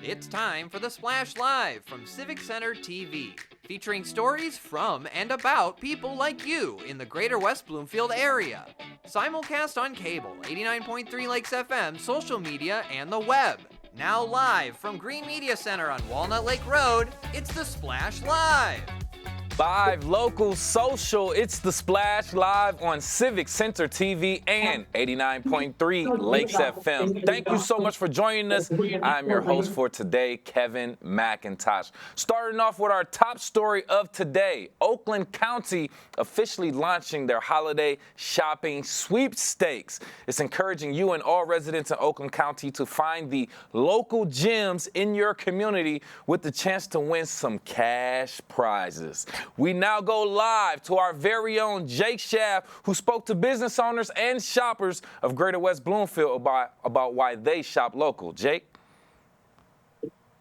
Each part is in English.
It's time for the Splash Live from Civic Center TV, featuring stories from and about people like you in the greater West Bloomfield area. Simulcast on cable, 89.3 Lakes FM, social media, and the web. Now live from Green Media Center on Walnut Lake Road, it's the Splash Live. Live, local, social, it's the Splash Live on Civic Center TV and 89.3 Lakes FM. Thank you so much for joining us. I'm your host for today, Kevin McIntosh. Starting off with our top story of today, Oakland County officially launching their holiday shopping sweepstakes. It's encouraging you and all residents in Oakland County to find the local gems in your community with the chance to win some cash prizes. We now go live to our very own Jake Schaff, who spoke to business owners and shoppers of Greater West Bloomfield about why they shop local. Jake?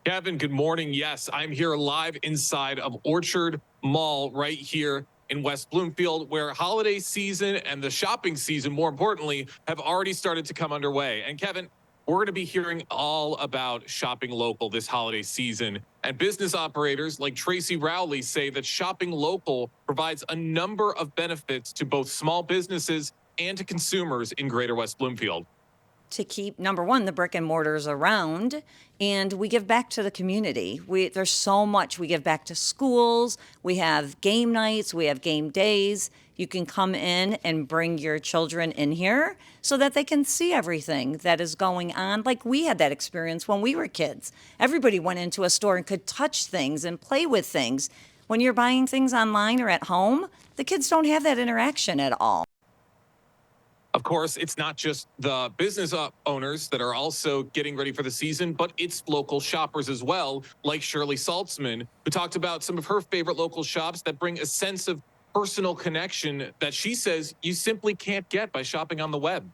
Kevin, good morning. Yes, I'm here live inside of Orchard Mall right here in West Bloomfield, where holiday season and the shopping season, more importantly, have already started to come underway. And Kevin, we're going to be hearing all about shopping local this holiday season. And business operators like Tracy Rowley say that shopping local provides a number of benefits to both small businesses and to consumers in Greater West Bloomfield. To keep, number one, the brick and mortars around, and we give back to the community. There's so much. We give back to schools. We have game nights. We have game days. You can come in and bring your children in here so that they can see everything that is going on. Like we had that experience when we were kids. Everybody went into a store and could touch things and play with things. When you're buying things online or at home, the kids don't have that interaction at all. Of course, it's not just the business owners that are also getting ready for the season, but it's local shoppers as well, like Shirley Saltzman, who talked about some of her favorite local shops that bring a sense of personal connection that she says you simply can't get by shopping on the web.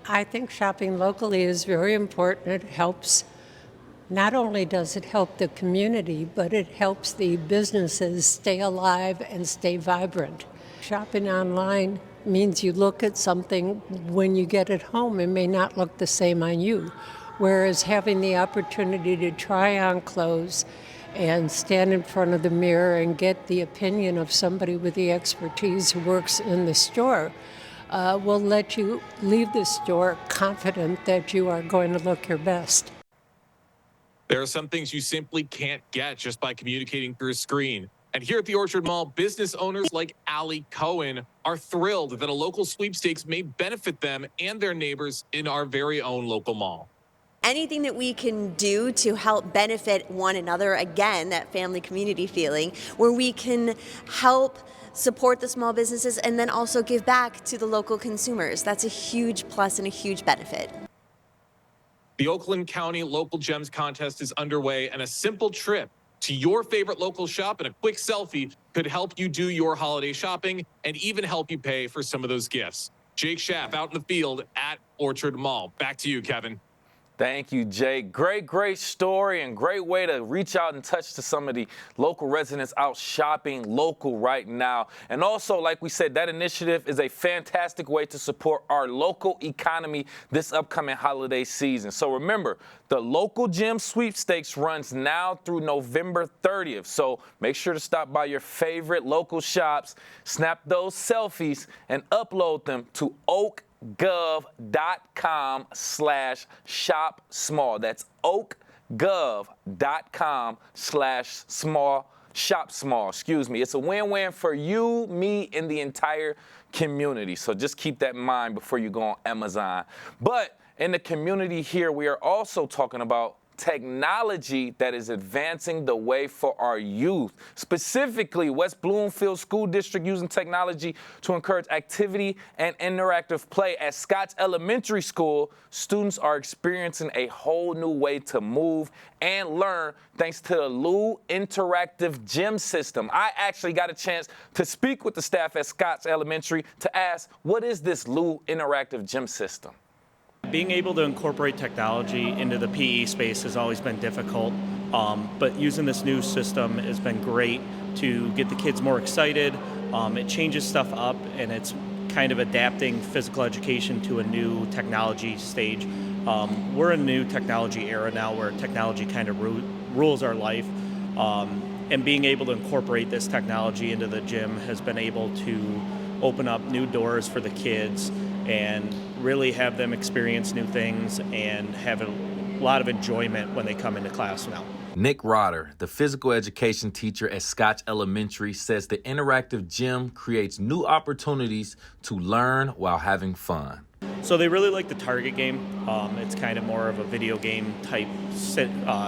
I think shopping locally is very important. It helps, not only does it help the community, but it helps the businesses stay alive and stay vibrant. Shopping online means you look at something when you get it home, it may not look the same on you. Whereas having the opportunity to try on clothes and stand in front of the mirror and get the opinion of somebody with the expertise who works in the store will let you leave the store confident that you are going to look your best. There are some things you simply can't get just by communicating through a screen. And here at the Orchard Mall, business owners like Allie Cohen are thrilled that a local sweepstakes may benefit them and their neighbors in our very own local mall. Anything that we can do to help benefit one another, again, that family community feeling, where we can help support the small businesses and then also give back to the local consumers. That's a huge plus and a huge benefit. The Oakland County Local Gems Contest is underway, and a simple trip to your favorite local shop and a quick selfie could help you do your holiday shopping and even help you pay for some of those gifts. Jake Schaff out in the field at Orchard Mall. Back to you, Kevin. Thank you, Jake. Great story and great way to reach out and touch to some of the local residents out shopping local right now. And also, like we said, that initiative is a fantastic way to support our local economy this upcoming holiday season. So remember, the Local Gem Sweepstakes runs now through November 30th. So make sure to stop by your favorite local shops, snap those selfies, and upload them to oakgov.com/shop small. That's oakgov.com/shop small. It's a win-win for you, me, and the entire community. So just keep that in mind before you go on Amazon. But in the community here, we are also talking about technology that is advancing the way for our youth. Specifically, West Bloomfield School District using technology to encourage activity and interactive play. At Scotts Elementary School, students are experiencing a whole new way to move and learn thanks to the Lou Interactive Gym System. I actually got a chance to speak with the staff at Scotts Elementary to ask, what is this Lou Interactive Gym System? Being able to incorporate technology into the PE space has always been difficult, but using this new system has been great to get the kids more excited. It changes stuff up, and it's kind of adapting physical education to a new technology stage. We're in a new technology era now where technology kind of rules our life. And being able to incorporate this technology into the gym has been able to open up new doors for the kids and really have them experience new things and have a lot of enjoyment when they come into class now. Nick Rotter, the physical education teacher at Scotch Elementary, says the interactive gym creates new opportunities to learn while having fun. So they really like the target game. It's kind of more of a video game type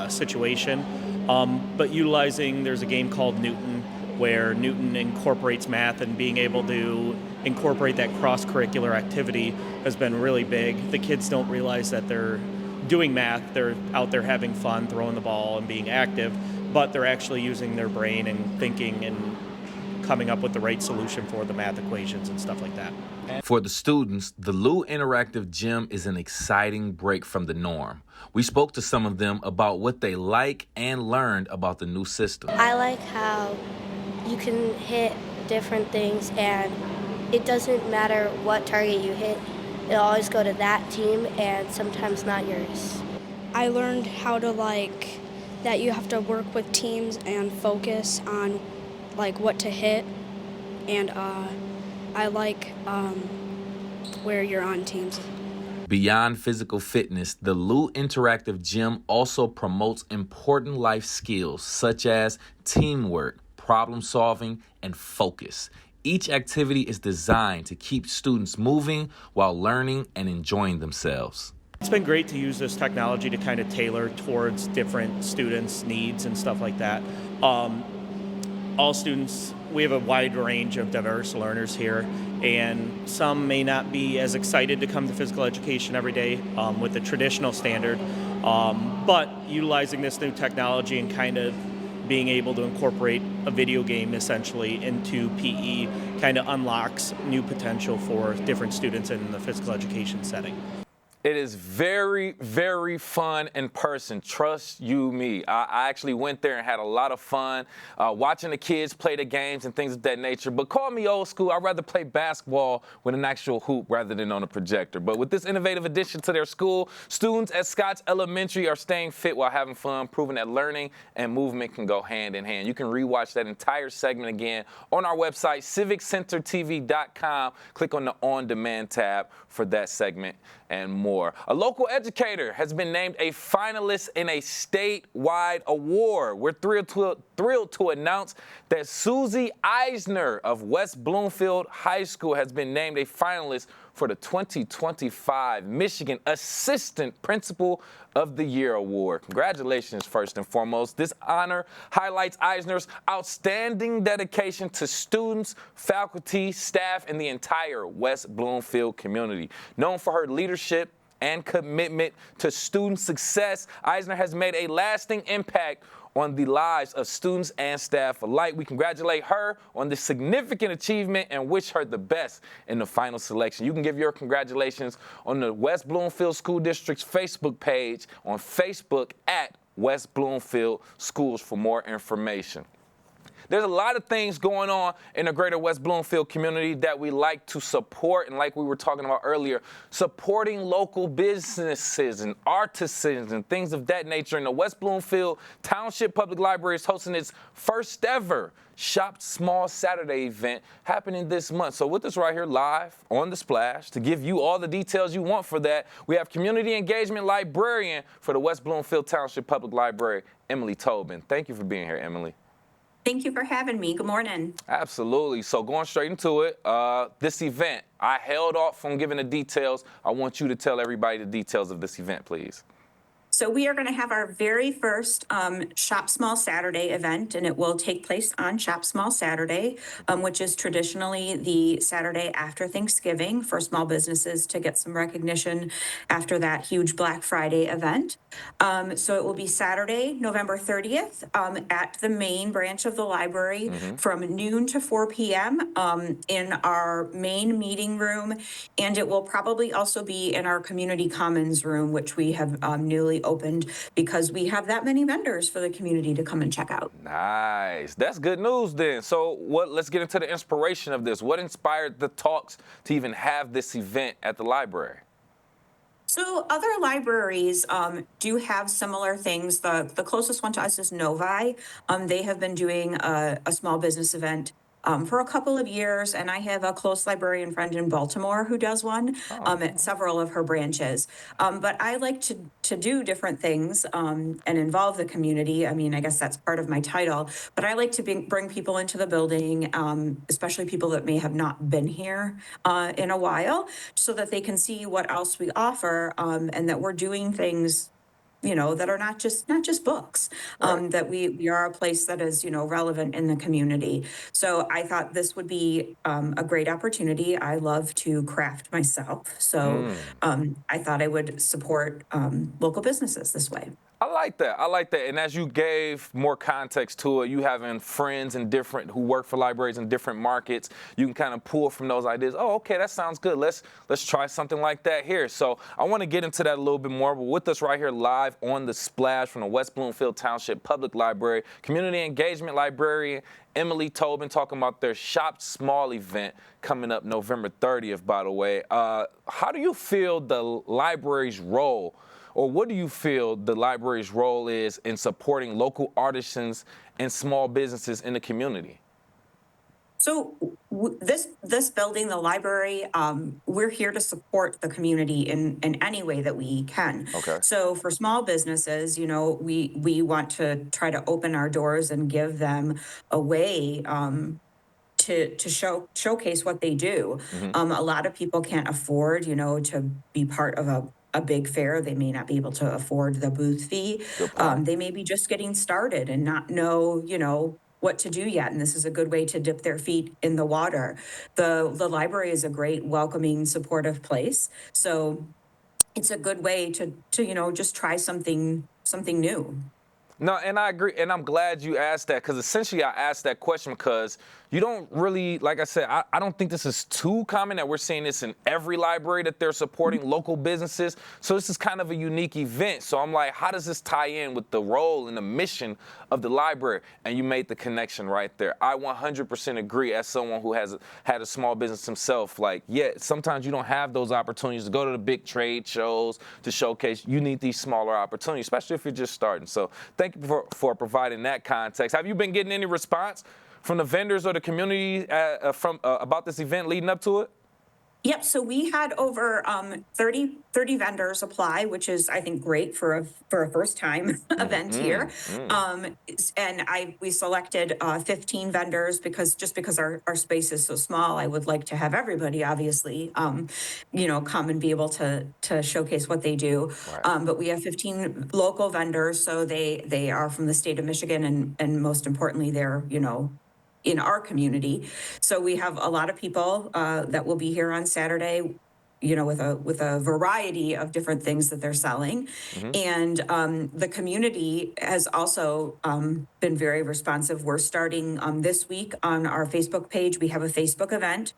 situation. But utilizing, there's a game called Newton, where Newton incorporates math, and being able to incorporate that cross-curricular activity has been really big. The kids don't realize that they're doing math. They're out there having fun, throwing the ball and being active, but they're actually using their brain and thinking and coming up with the right solution for the math equations and stuff like that. For the students, the Lou Interactive Gym is an exciting break from the norm. We spoke to some of them about what they like and learned about the new system. I like how you can hit different things and it doesn't matter what target you hit. It'll always go to that team and sometimes not yours. I learned how to that you have to work with teams and focus on what to hit, and I like where you're on teams. Beyond physical fitness, the Lou Interactive Gym also promotes important life skills such as teamwork, problem solving, and focus. Each activity is designed to keep students moving while learning and enjoying themselves. It's been great to use this technology to kind of tailor towards different students' needs and stuff like that. All students, we have a wide range of diverse learners here, and some may not be as excited to come to physical education every day with the traditional standard, but utilizing this new technology and kind of being able to incorporate a video game essentially into PE kind of unlocks new potential for different students in the physical education setting. It is very, very fun in person. Trust you me. I actually went there and had a lot of fun watching the kids play the games and things of that nature. But call me old school. I'd rather play basketball with an actual hoop rather than on a projector. But with this innovative addition to their school, students at Scotch Elementary are staying fit while having fun, proving that learning and movement can go hand in hand. You can rewatch that entire segment again on our website, civiccentertv.com. Click on the On Demand tab for that segment and more. A local educator has been named a finalist in a statewide award. We're thrilled to announce that Susie Eisner of West Bloomfield High School has been named a finalist for the 2025 Michigan Assistant Principal of the Year Award. Congratulations, first and foremost. This honor highlights Eisner's outstanding dedication to students, faculty, staff, and the entire West Bloomfield community. Known for her leadership and commitment to student success, Eisner has made a lasting impact on the lives of students and staff alike. We congratulate her on this significant achievement and wish her the best in the final selection. You can give your congratulations on the West Bloomfield School District's Facebook page on Facebook at West Bloomfield Schools for more information. There's a lot of things going on in the greater West Bloomfield community that we like to support, and like we were talking about earlier, supporting local businesses and artisans and things of that nature. And the West Bloomfield Township Public Library is hosting its first ever Shop Small Saturday event happening this month. So with us right here live on The Splash to give you all the details you want for that, we have community engagement librarian for the West Bloomfield Township Public Library, Emily Tobin. Thank you for being here, Emily. Thank you for having me. Good morning. Absolutely. So going straight into it, this event, I held off from giving the details. I want you to tell everybody the details of this event, please. So we are going to have our very first Shop Small Saturday event, and it will take place on Shop Small Saturday, which is traditionally the Saturday after Thanksgiving for small businesses to get some recognition after that huge Black Friday event. So it will be Saturday, November 30th at the main branch of the library from noon to 4 p.m. In our main meeting room, and it will probably also be in our community commons room, which we have newly opened because we have that many vendors for the community to come and check out. Nice. That's good news then. So let's get into the inspiration of this. What inspired the talks to even have this event at the library? So other libraries do have similar things. The closest one to us is Novi. They have been doing a small business event for a couple of years, and I have a close librarian friend in Baltimore who does one at several of her branches. But I like to do different things and involve the community. I mean, I guess that's part of my title, but I like to bring people into the building, especially people that may have not been here in a while, so that they can see what else we offer and that we're doing things that are not just books, that we are a place that is, relevant in the community. So I thought this would be a great opportunity. I love to craft myself. So I thought I would support local businesses this way. I like that. I like that. And as you gave more context to it, you having friends who work for libraries in different markets, you can kind of pull from those ideas. Oh, okay, that sounds good. Let's try something like that here. So I want to get into that a little bit more. But with us right here live on the Splash from the West Bloomfield Township Public Library, Community Engagement Librarian Emily Tobin, talking about their Shop Small event coming up November 30th, by the way. How do you feel the library's role, or what do you feel the library's role is in supporting local artisans and small businesses in the community? So this building, the library, we're here to support the community in any way that we can. Okay. So for small businesses, we want to try to open our doors and give them a way to showcase what they do. A lot of people can't afford, to be part of a big fair. They may not be able to afford the booth fee. They may be just getting started and not know, what to do yet. And this is a good way to dip their feet in the water. The library is a great, welcoming, supportive place. So it's a good way to just try something new. No, and I agree, and I'm glad you asked that, because essentially I asked that question because you don't really, like I said, I don't think this is too common that we're seeing this in every library, that they're supporting local businesses. So this is kind of a unique event. So I'm like, how does this tie in with the role and the mission of the library? And you made the connection right there. I 100% agree, as someone who has had a small business himself. Like, yeah, sometimes you don't have those opportunities to go to the big trade shows to showcase. You need these smaller opportunities, especially if you're just starting. So thank you for providing that context. Have you been getting any response from the vendors or the community about this event leading up to it? Yep. So we had over 30 vendors apply, which is, I think, great for a first time event here. And we selected 15 vendors because our space is so small. I would like to have everybody, obviously, come and be able to showcase what they do. Right. But we have 15 local vendors, so they are from the state of Michigan, and most importantly, they're in our community. So we have a lot of people that will be here on Saturday, with a variety of different things that they're selling. And the community has also been very responsive. We're starting this week on our Facebook page. We have a Facebook event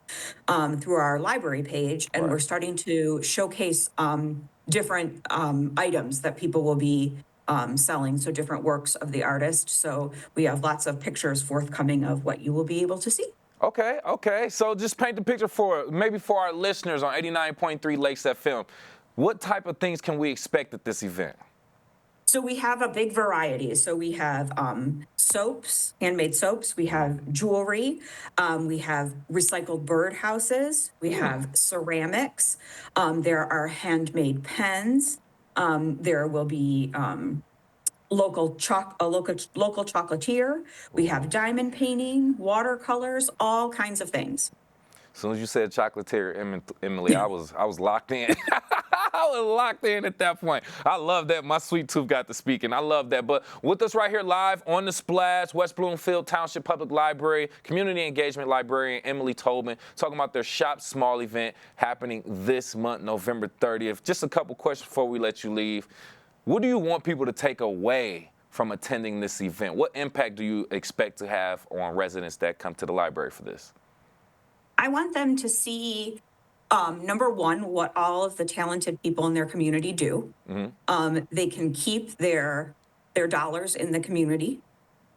through our library page, and we're starting to showcase different items that people will be selling, so different works of the artist. So we have lots of pictures forthcoming of what you will be able to see. Okay. So just paint the picture for our listeners on 89.3 Lakes FM. What type of things can we expect at this event? So we have a big variety. So we have soaps, handmade soaps. We have jewelry. We have recycled birdhouses. We have ceramics. There are handmade pens. There will be a local chocolatier. We have diamond painting, watercolors, all kinds of things. As soon as you said chocolatier, Emily, I was locked in. I was locked in at that point. I love that. My sweet tooth got to speaking. I love that. But with us right here live on the Splash, West Bloomfield Township Public Library, Community Engagement Librarian Emily Tobin, talking about their Shop Small event happening this month, November 30th. Just a couple questions before we let you leave. What do you want people to take away from attending this event? What impact do you expect to have on residents that come to the library for this? I want them to see, number one, what all of the talented people in their community do. They can keep their dollars in the community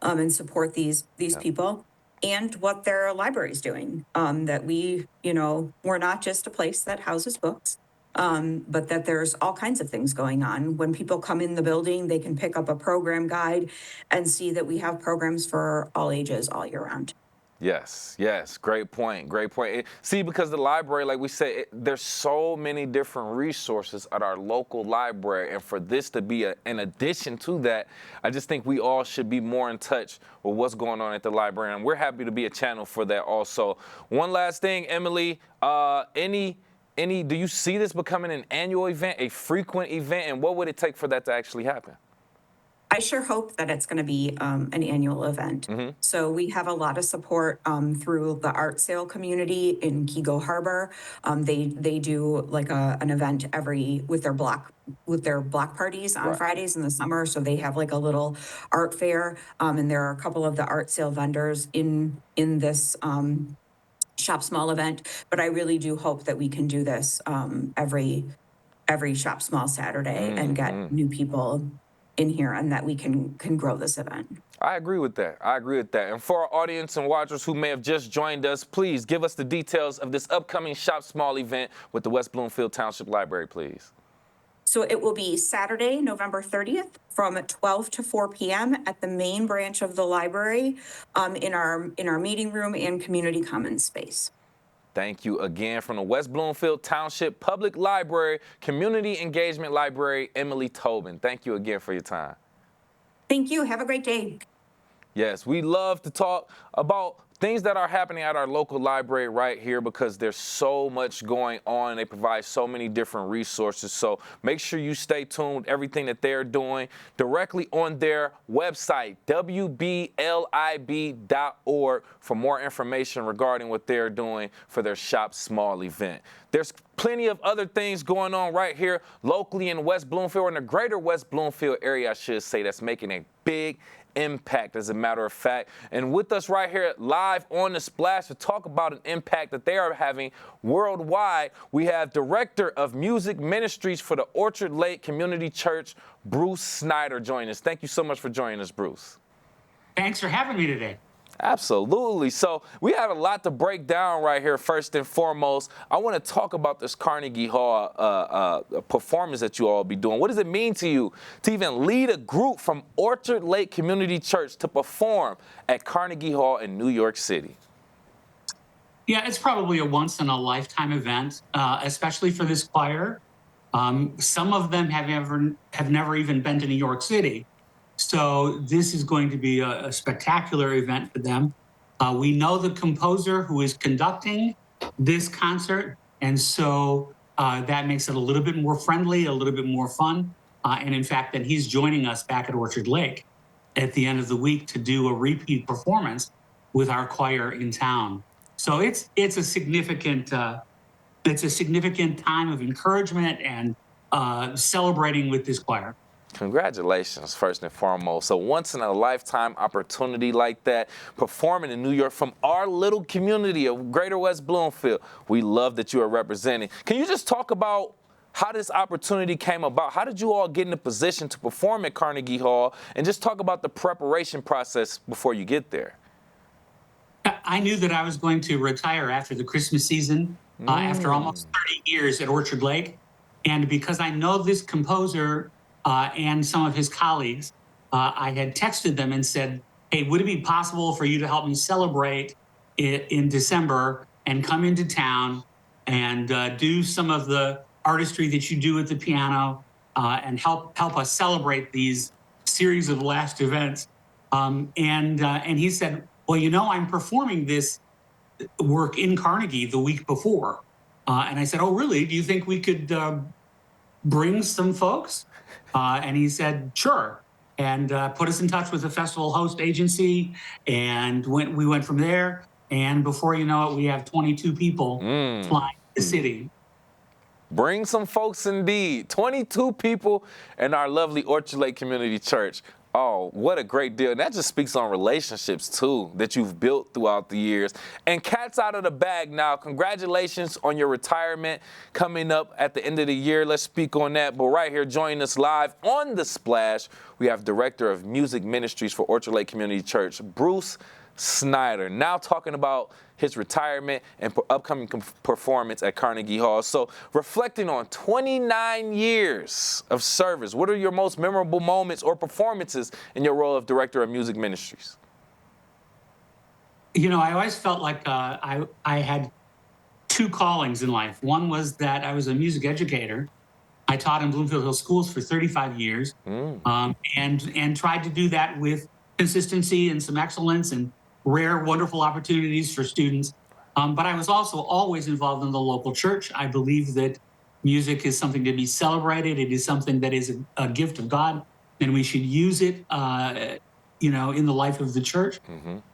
and support these people, and what their library is doing. That we're not just a place that houses books. but that there's all kinds of things going on. When people come in the building, they can pick up a program guide and see that we have programs for all ages all year round. Yes, great point, great point. See, because the library, like we said, there's so many different resources at our local library, and for this to be an addition to that, I just think we all should be more in touch with what's going on at the library, and we're happy to be a channel for that also. One last thing, Emily, do you see this becoming an annual event, a frequent event, and what would it take for that to actually happen? I sure hope that it's going to be an annual event. So we have a lot of support through the art sale community in Kego Harbor. They do like an event with their block parties on Fridays in the summer. So they have like a little art fair, and there are a couple of the art sale vendors in this Shop Small event. But I really do hope that we can do this every Shop Small Saturday and get new people in here, and that we can grow this event. I agree with that. And for our audience and watchers who may have just joined us, please give us the details of this upcoming Shop Small event with the West Bloomfield Township Library, please. So it will be Saturday, November 30th from 12 to 4 p.m. at the main branch of the library in our meeting room and community commons space. Thank you again from the West Bloomfield Township Public Library, Community Engagement Library, Emily Tobin. Thank you again for your time. Thank you. Have a great day. Yes, we love to talk about things that are happening at our local library right here because there's so much going on. They provide so many different resources. So make sure you stay tuned, everything that they're doing directly on their website, wblib.org, for more information regarding what they're doing for their Shop Small event. There's plenty of other things going on right here locally in West Bloomfield, or in the greater West Bloomfield area, I should say, that's making a big impact, as a matter of fact. And with us right here live on The Splash to talk about an impact that they are having worldwide, we have Director of Music Ministries for the Orchard Lake Community Church, Bruce Snyder, joining us. Thank you so much for joining us, Bruce. Thanks for having me today. Absolutely. So we have a lot to break down right here. First and foremost, I want to talk about this Carnegie Hall performance that you all be doing. What does it mean to you to even lead a group from Orchard Lake Community Church to perform at Carnegie Hall in New York City? Yeah, it's probably a once-in-a-lifetime event, especially for this choir. Some of them have never even been to New York City. So this is going to be a spectacular event for them. We know the composer who is conducting this concert, and so that makes it a little bit more friendly, a little bit more fun. And in fact, that he's joining us back at Orchard Lake at the end of the week to do a repeat performance with our choir in town. So it's a significant time of encouragement and celebrating with this choir. Congratulations, first and foremost. So once in a lifetime opportunity like that, performing in New York from our little community of Greater West Bloomfield. We love that you are representing. Can you just talk about how this opportunity came about? How did you all get in a position to perform at Carnegie Hall? And just talk about the preparation process before you get there. I knew that I was going to retire after the Christmas season, after almost 30 years at Orchard Lake. And because I know this composer and some of his colleagues, I had texted them and said, hey, would it be possible for you to help me celebrate it in December and come into town and do some of the artistry that you do at the piano and help us celebrate these series of last events? And he said, well, you know, I'm performing this work in Carnegie the week before. And I said, oh, really? Do you think we could bring some folks? And he said, sure, and put us in touch with the festival host agency, and we went from there. And before you know it, we have 22 people flying to the city. Bring some folks indeed. 22 people in our lovely Orchard Lake Community Church. Oh, what a great deal. And that just speaks on relationships, too, that you've built throughout the years. And cat's out of the bag now. Congratulations on your retirement coming up at the end of the year. Let's speak on that. But right here, joining us live on The Splash, we have Director of Music Ministries for Orchard Lake Community Church, Bruce Snyder, now talking about his retirement and upcoming performance at Carnegie Hall. So reflecting on 29 years of service, what are your most memorable moments or performances in your role of Director of Music Ministries? You know, I always felt like I had two callings in life. One was that I was a music educator. I taught in Bloomfield Hills schools for 35 years, and tried to do that with consistency and some excellence and rare, wonderful opportunities for students. But I was also always involved in the local church. I believe that music is something to be celebrated. It is something that is a gift of God, and we should use it, in the life of the church.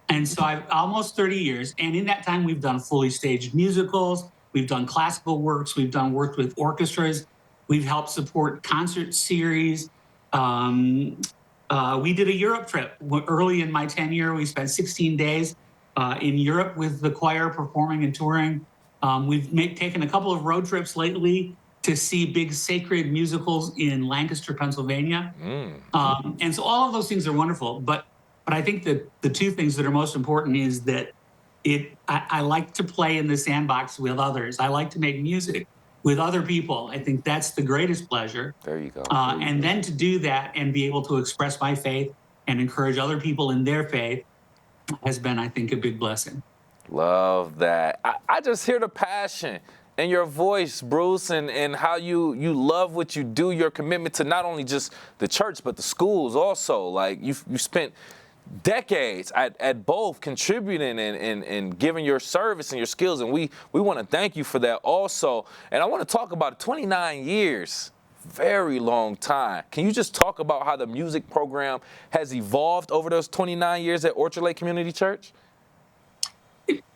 And so I've almost 30 years. And in that time, we've done fully staged musicals. We've done classical works. We've done work with orchestras. We've helped support concert series. We did a Europe trip early in my tenure. We spent 16 days in Europe with the choir performing and touring. We've taken a couple of road trips lately to see big sacred musicals in Lancaster, Pennsylvania. And so all of those things are wonderful. But I think that the two things that are most important is that I like to play in the sandbox with others. I like to make music with other people. I think that's the greatest pleasure. There you go. And then to do that and be able to express my faith and encourage other people in their faith has been, I think, a big blessing. Love that. I just hear the passion in your voice, Bruce, and how you love what you do, your commitment to not only just the church, but the schools also. Like, you spent decades at both contributing and giving your service and your skills, and we want to thank you for that also. And I want to talk about 29 years, very long time. Can you just talk about how the music program has evolved over those 29 years at Orchard Lake Community Church?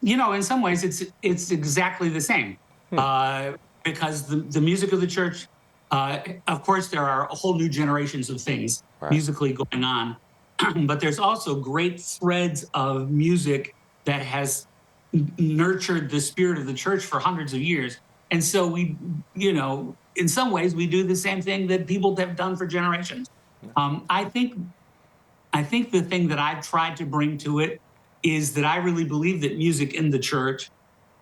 You know, in some ways, it's exactly the same, because the music of the church, of course, there are a whole new generations of things musically going on. But there's also great threads of music that has nurtured the spirit of the church for hundreds of years. And so we, in some ways, we do the same thing that people have done for generations. I think the thing that I've tried to bring to it is that I really believe that music in the church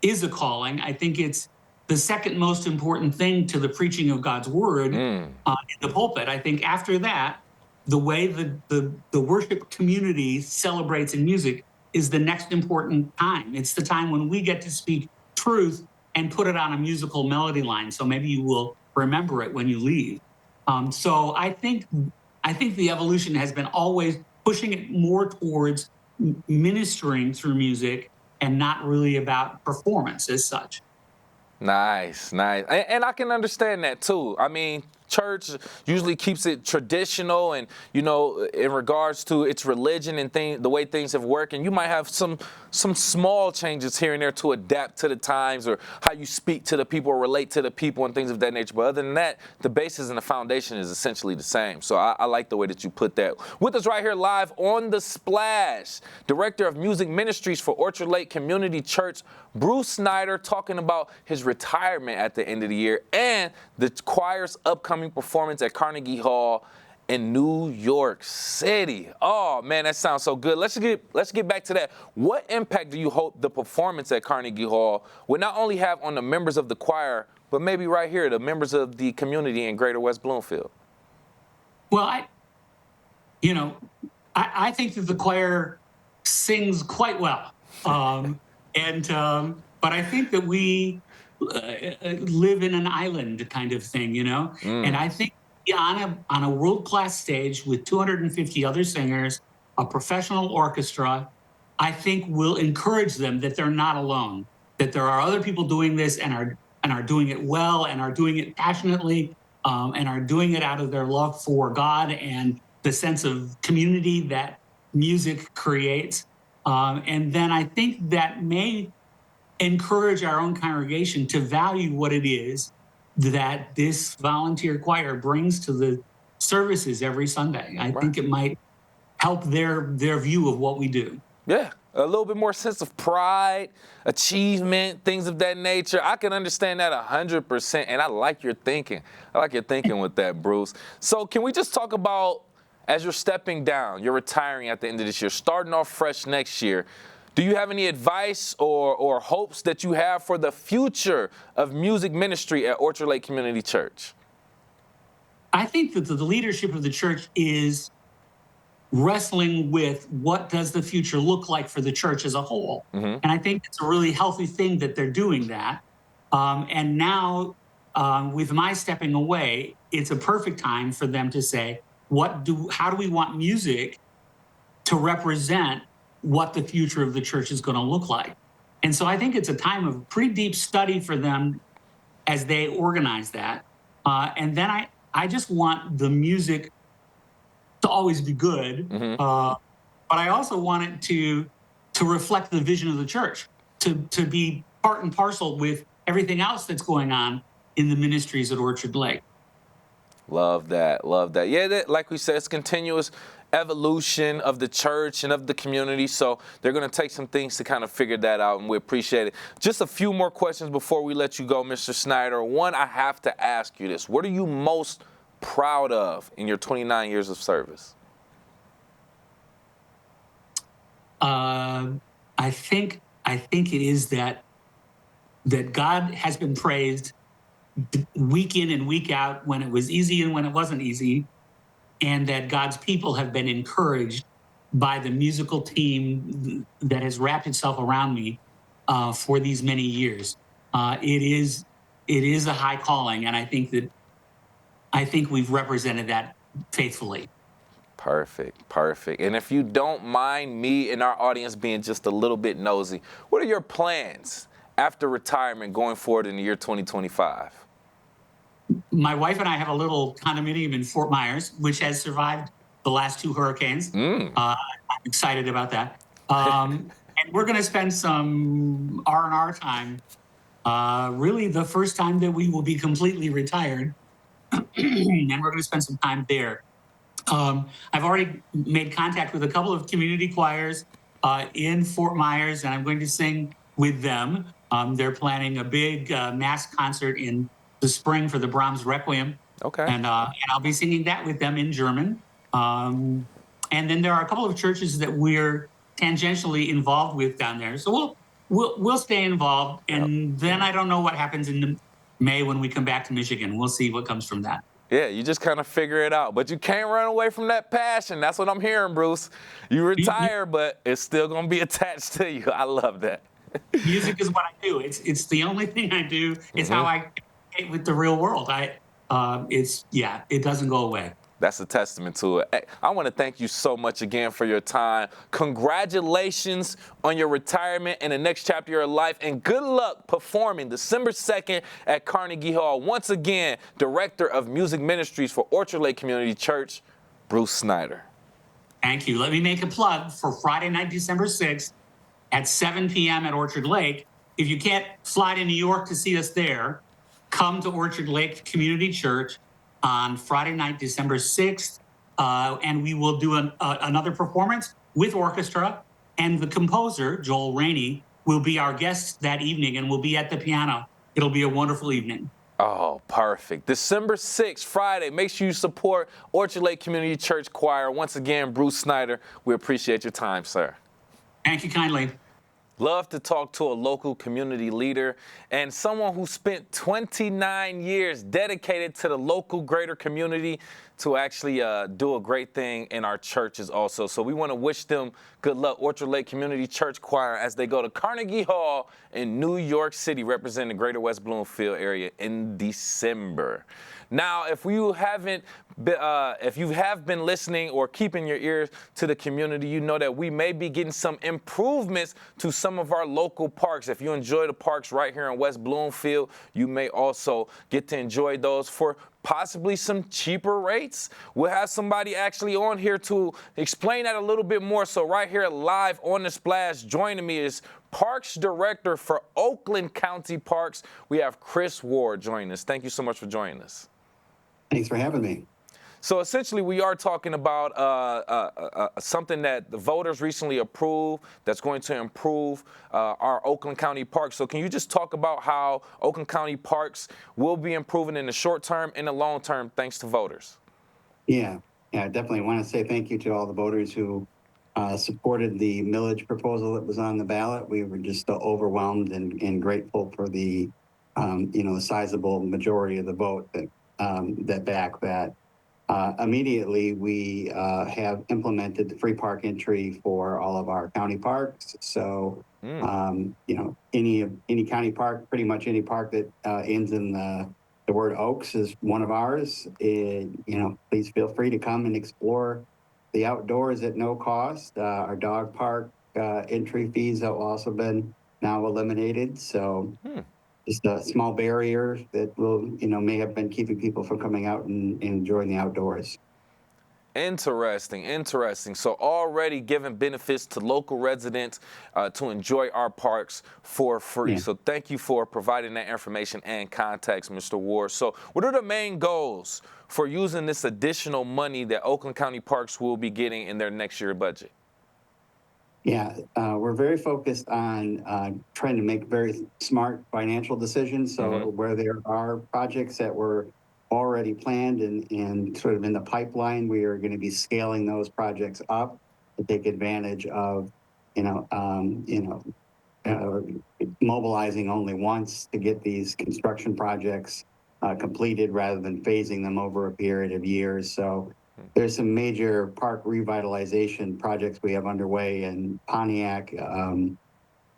is a calling. I think it's the second most important thing to the preaching of God's word in the pulpit. I think after that, the way the worship community celebrates in music is the next important time. It's the time when we get to speak truth and put it on a musical melody line. So maybe you will remember it when you leave. So I think the evolution has been always pushing it more towards ministering through music and not really about performance as such. Nice. And I can understand that too. I mean, church usually keeps it traditional and, in regards to its religion and the way things have worked. And you might have some small changes here and there to adapt to the times or how you speak to the people or relate to the people and things of that nature. But other than that, the basis and the foundation is essentially the same. So I like the way that you put that. With us right here live on The Splash, Director of Music Ministries for Orchard Lake Community Church, Bruce Snyder, talking about his retirement at the end of the year and the choir's upcoming performance at Carnegie Hall in New York City. Oh man, that sounds so good. Let's get back to that. What impact do you hope the performance at Carnegie Hall will not only have on the members of the choir, but maybe right here, the members of the community in Greater West Bloomfield? Well, I think that the choir sings quite well, but I think that we live in an island kind of thing, and I think on a world-class stage with 250 other singers, a professional orchestra, I think will encourage them that they're not alone, that there are other people doing this and are doing it well and are doing it passionately, and are doing it out of their love for God and the sense of community that music creates. And then I think that may encourage our own congregation to value what it is that this volunteer choir brings to the services every Sunday. I think it might help their view of what we do. Yeah, a little bit more sense of pride, achievement, things of that nature. I can understand that 100%, and I like your thinking. I like your thinking with that, Bruce. So can we just talk about, as you're stepping down, you're retiring at the end of this year, starting off fresh next year, do you have any advice or hopes that you have for the future of music ministry at Orchard Lake Community Church? I think that the leadership of the church is wrestling with what does the future look like for the church as a whole. And I think it's a really healthy thing that they're doing that. And now with my stepping away, it's a perfect time for them to say, how do we want music to represent what the future of the church is going to look like? And so I think it's a time of pretty deep study for them as they organize that. And then I just want the music to always be good, but I also want it to reflect the vision of the church, to be part and parcel with everything else that's going on in the ministries at Orchard Lake. Love that, love that. Yeah, like we said, it's continuous evolution of the church and of the community, so they're going to take some things to kind of figure that out, and we appreciate it. Just a few more questions before we let you go, Mr. Snyder. One, I have to ask you this. What are you most proud of in your 29 years of service? I think it is that God has been praised week in and week out when it was easy and when it wasn't easy, and that God's people have been encouraged by the musical team that has wrapped itself around me for these many years. It is a high calling, and I think we've represented that faithfully. Perfect, perfect. And if you don't mind me and our audience being just a little bit nosy, what are your plans after retirement going forward in the year 2025? My wife and I have a little condominium in Fort Myers, which has survived the last 2 hurricanes. I'm excited about that. And we're going to spend some R&R time, really the first time that we will be completely retired. And we're going to spend some time there. I've already made contact with a couple of community choirs in Fort Myers, and I'm going to sing with them. They're planning a big mass concert in the spring for the Brahms Requiem. Okay. And I'll be singing that with them in German. And then there are a couple of churches that we're tangentially involved with down there. So we'll stay involved. And then I don't know what happens in May when we come back to Michigan. We'll see what comes from that. Yeah, you just kind of figure it out. But you can't run away from that passion. That's what I'm hearing, Bruce. You retire, but it's still going to be attached to you. I love that. Music is what I do. It's the only thing I do. It's how I communicate with the real world. It doesn't go away. That's a testament to it. Hey, I want to thank you so much again for your time. Congratulations on your retirement and the next chapter of your life, and good luck performing December 2nd at Carnegie Hall. Once again, Director of Music Ministries for Orchard Lake Community Church, Bruce Snyder. Thank you. Let me make a plug for Friday night, December 6th at 7 p.m. at Orchard Lake. If you can't fly to New York to see us there, come to Orchard Lake Community Church on Friday night, December 6th, and we will do another performance with orchestra, and the composer, Joel Rainey, will be our guest that evening and will be at the piano. It'll be a wonderful evening. Oh, perfect. December 6th, Friday. Make sure you support Orchard Lake Community Church Choir. Once again, Bruce Snyder, we appreciate your time, sir. Thank you kindly. Love to talk to a local community leader and someone who spent 29 years dedicated to the local greater community to actually do a great thing in our churches also. So we want to wish them good luck, Orchard Lake Community Church Choir, as they go to Carnegie Hall in New York City, representing the greater West Bloomfield area in December. Now, if you have been listening or keeping your ears to the community, you know that we may be getting some improvements to some of our local parks. If you enjoy the parks right here in West Bloomfield, you may also get to enjoy those for possibly some cheaper rates. We'll have somebody actually on here to explain that a little bit more. So right here live on the Splash, joining me is Parks Director for Oakland County Parks. We have Chris Ward joining us. Thank you so much for joining us. Thanks for having me. So essentially, we are talking about something that the voters recently approved that's going to improve our Oakland County parks. So can you just talk about how Oakland County parks will be improving in the short term and the long term thanks to voters? Yeah, I definitely want to say thank you to all the voters who supported the millage proposal that was on the ballot. We were just overwhelmed and grateful for the, the sizable majority of the vote that backed that. Immediately, we have implemented the free park entry for all of our county parks. So, any county park, pretty much any park that ends in the word Oaks is one of ours. Please feel free to come and explore the outdoors at no cost. Our dog park entry fees have also been now eliminated. So just a small barrier that may have been keeping people from coming out and enjoying the outdoors. Interesting. So already giving benefits to local residents to enjoy our parks for free. Yeah. So thank you for providing that information and context, Mr. Ward. So what are the main goals for using this additional money that Oakland County Parks will be getting in their next year budget? Yeah, we're very focused on trying to make very smart financial decisions. So where there are projects that were already planned and sort of in the pipeline, we are going to be scaling those projects up to take advantage of, mobilizing only once to get these construction projects completed rather than phasing them over a period of years. So there's some major park revitalization projects we have underway in Pontiac,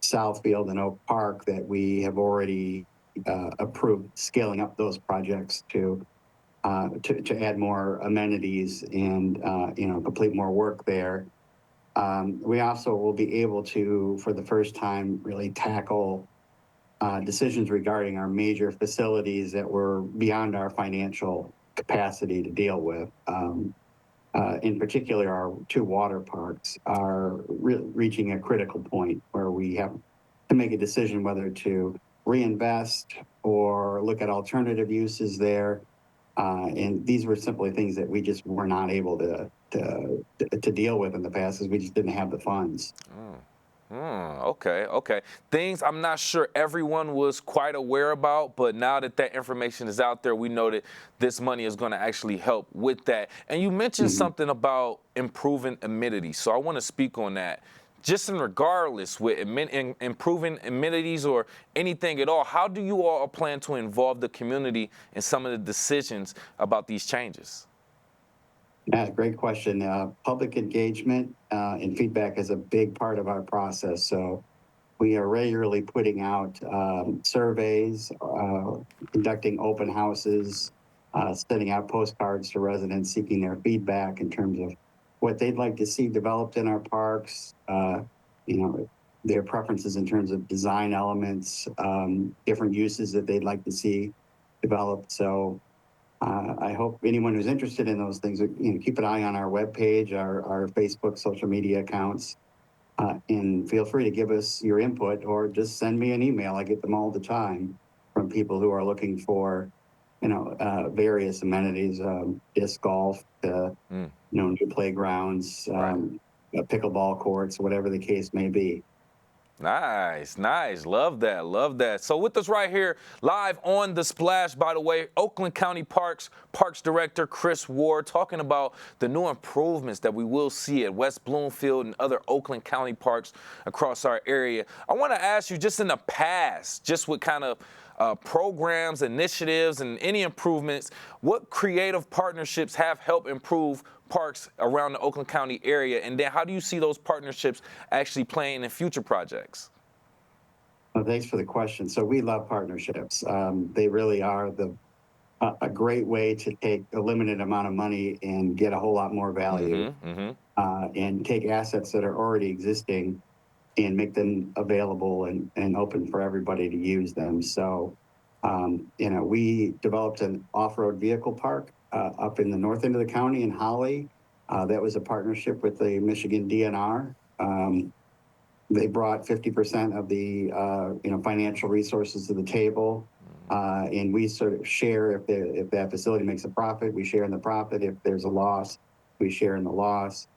Southfield, and Oak Park that we have already approved scaling up those projects to add more amenities and complete more work there. We also will be able to, for the first time, really tackle decisions regarding our major facilities that were beyond our financial capacity to deal with. In particular, our two water parks are reaching a critical point where we have to make a decision whether to reinvest or look at alternative uses there. And these were simply things that we just were not able to deal with in the past, as we just didn't have the funds. Okay. Things I'm not sure everyone was quite aware about, but now that information is out there, we know that this money is going to actually help with that. And you mentioned something about improving amenities, so I want to speak on that. Just in regardless with improving amenities or anything at all, how do you all plan to involve the community in some of the decisions about these changes? Yeah, great question. Public engagement and feedback is a big part of our process. So we are regularly putting out surveys, conducting open houses, sending out postcards to residents seeking their feedback in terms of what they'd like to see developed in our parks, their preferences in terms of design elements, different uses that they'd like to see developed. So I hope anyone who's interested in those things, keep an eye on our webpage, our Facebook, social media accounts, and feel free to give us your input or just send me an email. I get them all the time from people who are looking for, various amenities, disc golf, new playgrounds, pickleball courts, whatever the case may be. Nice. Love that. So with us right here, live on The Splash, by the way, Oakland County Parks Director Chris Ward, talking about the new improvements that we will see at West Bloomfield and other Oakland County parks across our area. I want to ask you, just in the past, just what kind of programs, initiatives, and any improvements, what creative partnerships have helped improve parks around the Oakland County area? And then how do you see those partnerships actually playing in future projects? Well, thanks for the question. So we love partnerships. They really are a great way to take a limited amount of money and get a whole lot more value, and take assets that are already existing and make them available and open for everybody to use them. So, we developed an off-road vehicle park up in the north end of the county in Holly. That was a partnership with the Michigan DNR. They brought 50% of the financial resources to the table, and we sort of share if that facility makes a profit, we share in the profit. If there's a loss, we share in the loss.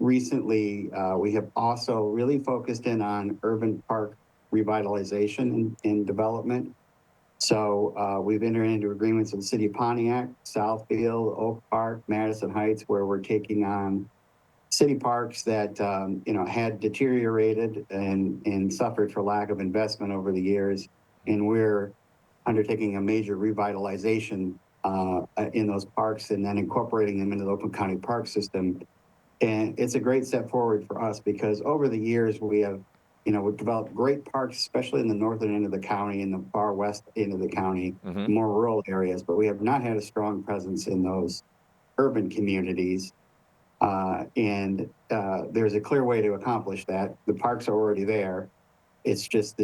Recently, we have also really focused in on urban park revitalization and development. So we've entered into agreements with the City of Pontiac, Southfield, Oak Park, Madison Heights, where we're taking on city parks that had deteriorated and suffered for lack of investment over the years, and we're undertaking a major revitalization in those parks and then incorporating them into the Oakland County park system. And it's a great step forward for us because over the years we've developed great parks, especially in the northern end of the county and the far west end of the county, more rural areas, but we have not had a strong presence in those urban communities. There's a clear way to accomplish that. The parks are already there. It's just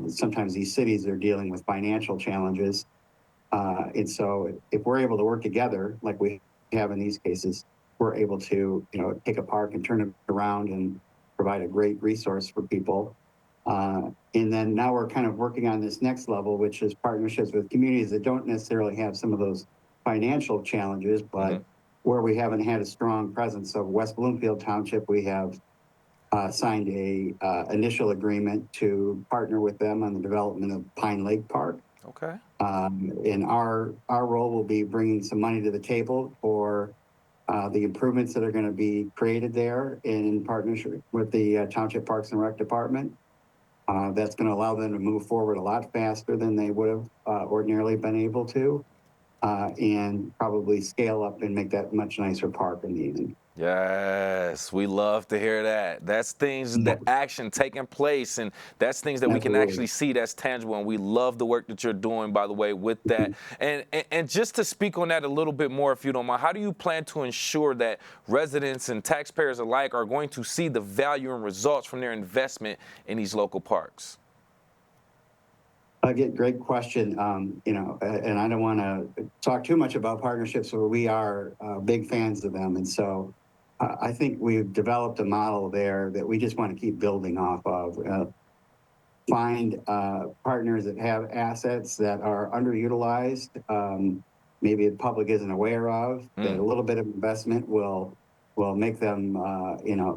sometimes these cities are dealing with financial challenges. And so if we're able to work together, like we have in these cases, we're able to, take a park and turn it around and provide a great resource for people. And then now we're kind of working on this next level, which is partnerships with communities that don't necessarily have some of those financial challenges, but where we haven't had a strong presence. So West Bloomfield Township, we have signed a initial agreement to partner with them on the development of Pine Lake Park. Okay. And our role will be bringing some money to the table for the improvements that are going to be created there in partnership with the Township Parks and Rec Department. That's going to allow them to move forward a lot faster than they would have ordinarily been able to, and probably scale up and make that much nicer park in the evening. Yes, we love to hear that. That's things, that action taking place, and that's things that we can actually see that's tangible, and we love the work that you're doing, by the way, with that. And just to speak on that a little bit more, if you don't mind, how do you plan to ensure that residents and taxpayers alike are going to see the value and results from their investment in these local parks? Again, great question. And I don't want to talk too much about partnerships, but we are big fans of them. And so I think we've developed a model there that we just want to keep building off of. Find partners that have assets that are underutilized, maybe the public isn't aware of, that a little bit of investment will make them,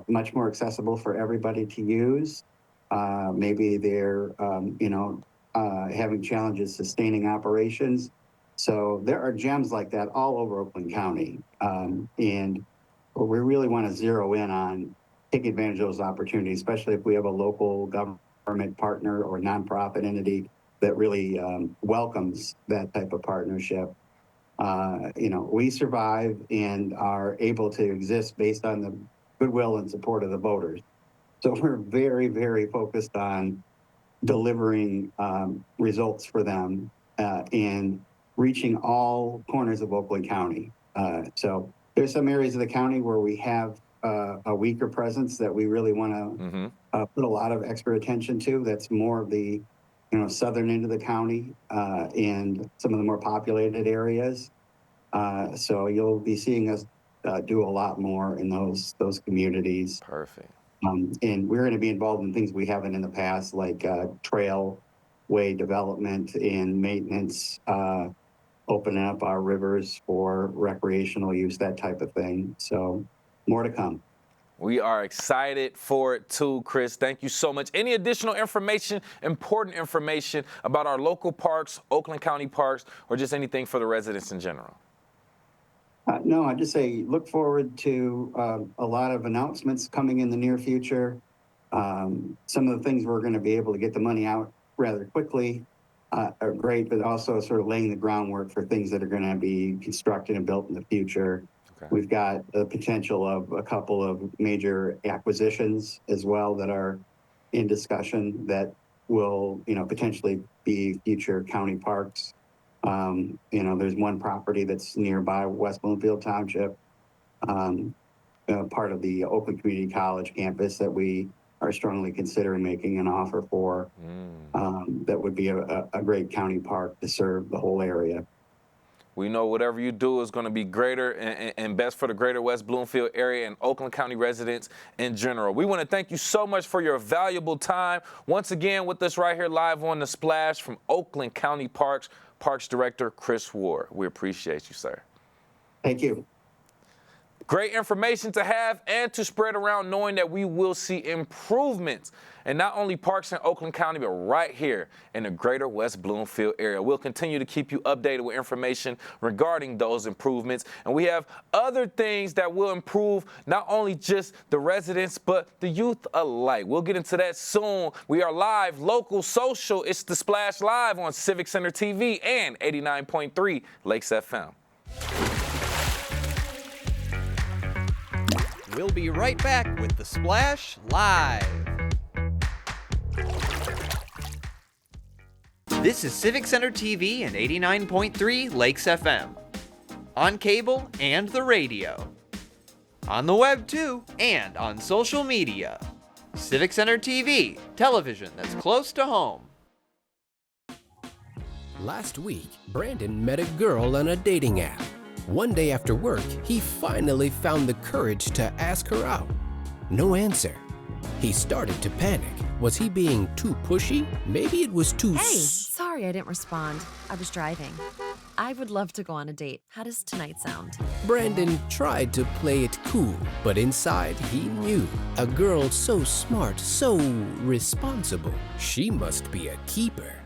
much more accessible for everybody to use. Maybe they're, having challenges sustaining operations. So there are gems like that all over Oakland County. And we really want to zero in on taking advantage of those opportunities, especially if we have a local government partner or nonprofit entity that really welcomes that type of partnership. We survive and are able to exist based on the goodwill and support of the voters. So we're very, very focused on delivering results for them and reaching all corners of Oakland County. So there's some areas of the county where we have a weaker presence that we really want to put a lot of extra attention to. That's more of the southern end of the county and some of the more populated areas. So you'll be seeing us do a lot more in those communities. Perfect. And we're going to be involved in things we haven't in the past, like trailway development and maintenance, opening up our rivers for recreational use, that type of thing. So more to come. We are excited for it too, Chris. Thank you so much. Any additional information, important information about our local parks, Oakland County parks, or just anything for the residents in general? No, I just say look forward to a lot of announcements coming in the near future. Some of the things we're going to be able to get the money out rather quickly are great, but also sort of laying the groundwork for things that are going to be constructed and built in the future. Okay. We've got the potential of a couple of major acquisitions as well that are in discussion that will, potentially be future county parks. There's one property that's nearby West Bloomfield Township, part of the Oakland Community College campus that we are strongly considering making an offer for. That would be a great county park to serve the whole area. We know whatever you do is going to be greater and best for the greater West Bloomfield area and Oakland County residents in general. We want to thank you so much for your valuable time. Once again, with us right here live on The Splash from Oakland County Parks Director Chris Ward. We appreciate you, sir. Thank you. Great information to have and to spread around, knowing that we will see improvements in not only parks in Oakland County, but right here in the greater West Bloomfield area. We'll continue to keep you updated with information regarding those improvements. And we have other things that will improve not only just the residents, but the youth alike. We'll get into that soon. We are live, local, social. It's The Splash Live on Civic Center TV and 89.3 Lakes FM. We'll be right back with The Splash Live. This is Civic Center TV and 89.3 Lakes FM. On cable and the radio. On the web too, and on social media. Civic Center TV, television that's close to home. Last week, Brandon met a girl on a dating app. One day after work, he finally found the courage to ask her out. No answer. He started to panic. Was he being too pushy? Maybe it was too... Hey, sorry I didn't respond. I was driving. I would love to go on a date. How does tonight sound? Brandon tried to play it cool, but inside he knew. A girl so smart, so responsible. She must be a keeper.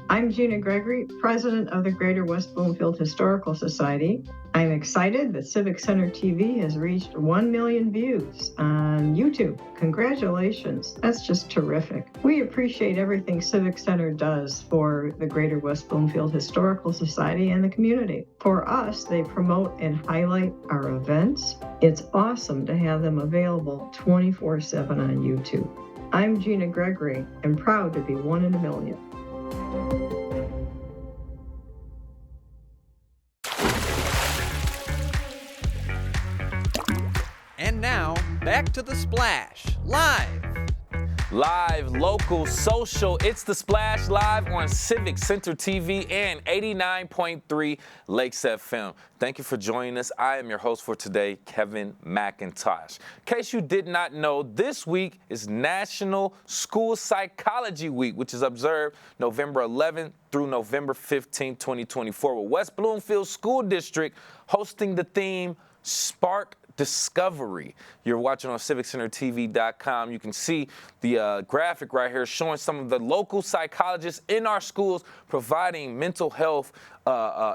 I'm Gina Gregory, president of the Greater West Bloomfield Historical Society. I'm excited that Civic Center TV has reached 1 million views on YouTube. Congratulations. That's just terrific. We appreciate everything Civic Center does for the Greater West Bloomfield Historical Society and the community. For us, they promote and highlight our events. It's awesome to have them available 24/7 on YouTube. I'm Gina Gregory and proud to be one in a million. And now, back to The Splash, live. Live, local, social, it's The Splash Live on Civic Center TV and 89.3 Lakes FM. Thank you for joining us. I am your host for today, Kevin McIntosh. In case you did not know, this week is National School Psychology Week, which is observed November 11th through November 15th, 2024, with West Bloomfield School District hosting the theme Spark Discovery. You're watching on civiccentertv.com. You can see the graphic right here showing some of the local psychologists in our schools providing mental health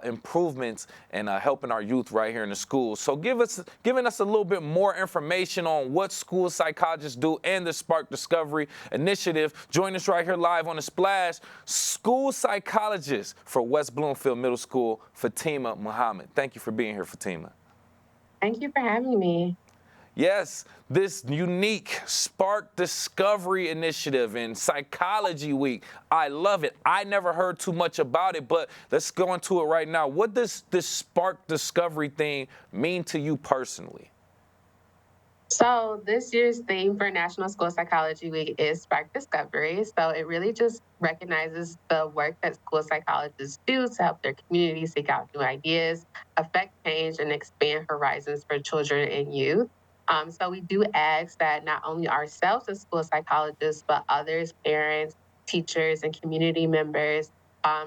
improvements and helping our youth right here in the schools. So giving us a little bit more information on what school psychologists do and the Spark Discovery Initiative. Join us right here live on The Splash. School psychologist for West Bloomfield Middle School, Fatima Muhammad. Thank you for being here, Fatima. Thank you for having me. Yes, this unique Spark Discovery Initiative and Psychology Week. I love it. I never heard too much about it, but let's go into it right now. What does this Spark Discovery thing mean to you personally? So this year's theme for National School Psychology Week is Spark Discovery. So it really just recognizes the work that school psychologists do to help their community seek out new ideas, affect change, and expand horizons for children and youth. So we do ask that not only ourselves as school psychologists, but others, parents, teachers, and community members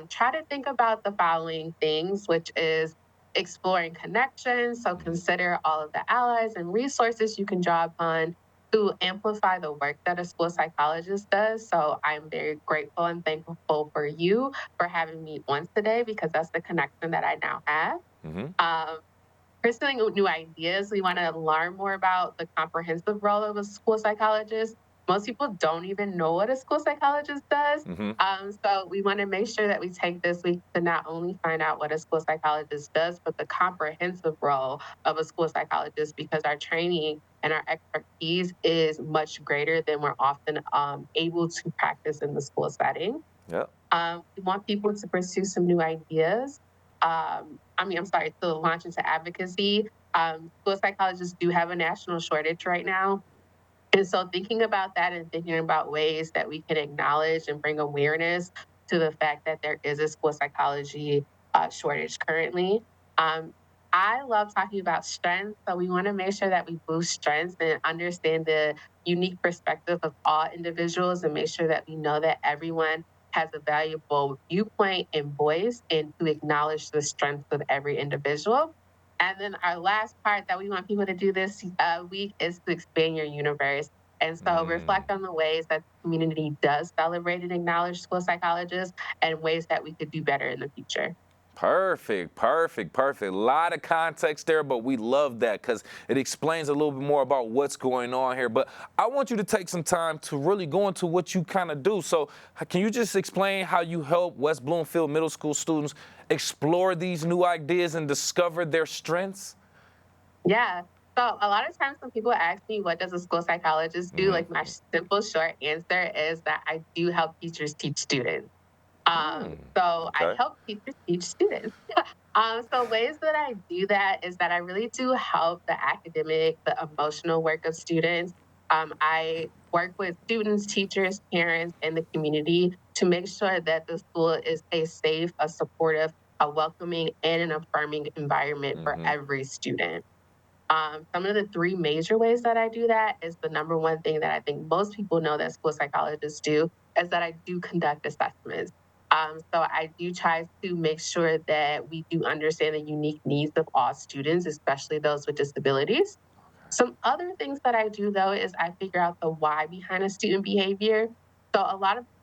try to think about the following things, which is exploring connections. So consider all of the allies and resources you can draw upon to amplify the work that a school psychologist does. So I'm very grateful and thankful for you for having me on today, because that's the connection that I now have. Pursuing new ideas, we want to learn more about the comprehensive role of a school psychologist. Most people don't even know what a school psychologist does. So we want to make sure that we take this week to not only find out what a school psychologist does, but the comprehensive role of a school psychologist, because our training and our expertise is much greater than we're often able to practice in the school setting. We want people to pursue some new ideas. To launch into advocacy. School psychologists do have a national shortage right now. And so thinking about that and thinking about ways that we can acknowledge and bring awareness to the fact that there is a school psychology shortage currently. I love talking about strengths, so we want to make sure that we boost strengths and understand the unique perspective of all individuals, and make sure that we know that everyone has a valuable viewpoint and voice, and to acknowledge the strengths of every individual. And then our last part that we want people to do this week is to expand your universe. And so reflect on the ways that the community does celebrate and acknowledge school psychologists and ways that we could do better in the future. Perfect, perfect, perfect. A lot of context there, but we love that because it explains a little bit more about what's going on here. But I want you to take some time to really go into what you kind of do. So can you just explain how you help West Bloomfield Middle School students explore these new ideas and discover their strengths? Yeah. So a lot of times when people ask me, what does a school psychologist do? Like my simple short answer is that I do help teachers teach students. I help teachers teach students. So ways that I do that is that I really do help the academic, the emotional work of students. I work with students, teachers, parents, and the community to make sure that the school is a safe, a supportive, a welcoming, and an affirming environment for every student. Some of the three major ways that I do that is the number one thing that I think most people know that school psychologists do is that I do conduct assessments. So I do try to make sure that we do understand the unique needs of all students, especially those with disabilities. Some other things that I do, though, is I figure out the why behind a student behavior. So